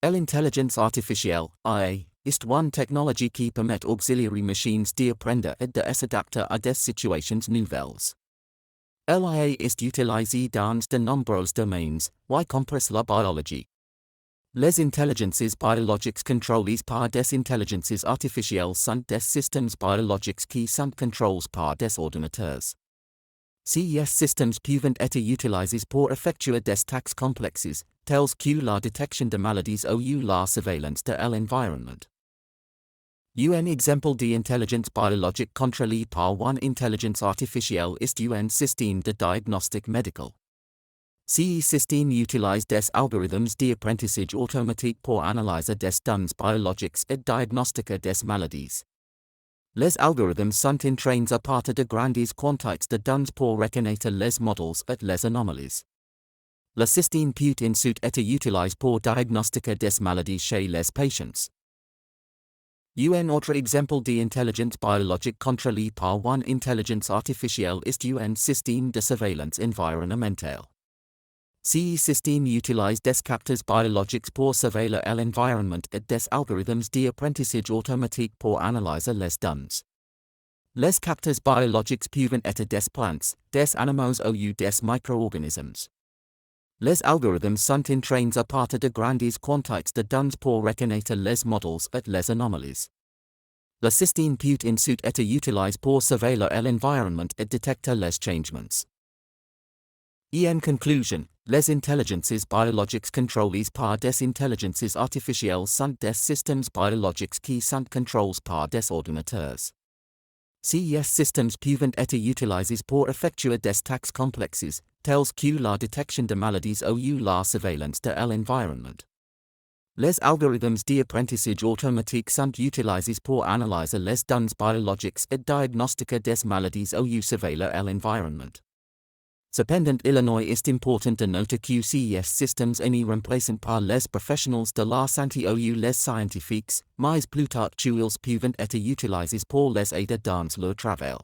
L'intelligence artificielle, IA, ist one technologie qui permet auxiliary machines d'apprendre et de s'adapter à des situations nouvelles. L'IA ist utilisée dans de nombreux domaines, y compris la biologie. Les intelligences biologiques contrôlées par des intelligences artificielles sont des systèmes biologiques qui sont contrôlés par des ordinateurs. Ces systèmes peuvent être utilisés pour effectuer des tâches complexes, telles que la détection de maladies ou la surveillance de l'environnement. Un exemple d'intelligence biologique contrôlée par une intelligence artificielle est un système de diagnostic médical. Ces systèmes utilisent des algorithmes d'apprentissage automatique pour analyser des données biologiques et diagnostiquer des maladies. Les algorithmes sont entraînés à partir de grandes quantités de données pour reconnaître les modèles et les anomalies. Le système peut ensuite être utilisé pour diagnostiquer des maladies chez les patients. Un autre exemple d'intelligence biologique contrôlée par une intelligence artificielle est un système de surveillance environnementale. Ces systèmes utilisent des capteurs biologiques pour surveiller l'environnement et des algorithmes d'apprentissage automatique pour analyser les données. Les capteurs biologiques peuvent être des plantes, des animaux ou des micro-organismes. Les algorithmes sont entraînés à partir de grandes quantités de données pour reconnaître les modèles et les anomalies. Le système peut ensuite être utilisé pour surveiller l'environnement et détecter les changements. En conclusion, les intelligences biologiques contrôlées par des intelligences artificielles sont des systèmes biologiques qui sont contrôlés par des ordinateurs. Ces systèmes peuvent être utilisés pour effectuer des tâches complexes, telles que la détection de maladies ou la surveillance de l'environnement. Les algorithmes d'apprentissage automatique sont utilisés pour analyser les données biologiques et diagnostiquer des maladies ou surveiller l'environnement. Cependant, Illinois est important de noter que ces systèmes ne remplacent pas les professionnels de la santé ou les scientifiques, mais plutôt qu'ils peuvent être utilisés pour les aider dans leur travail.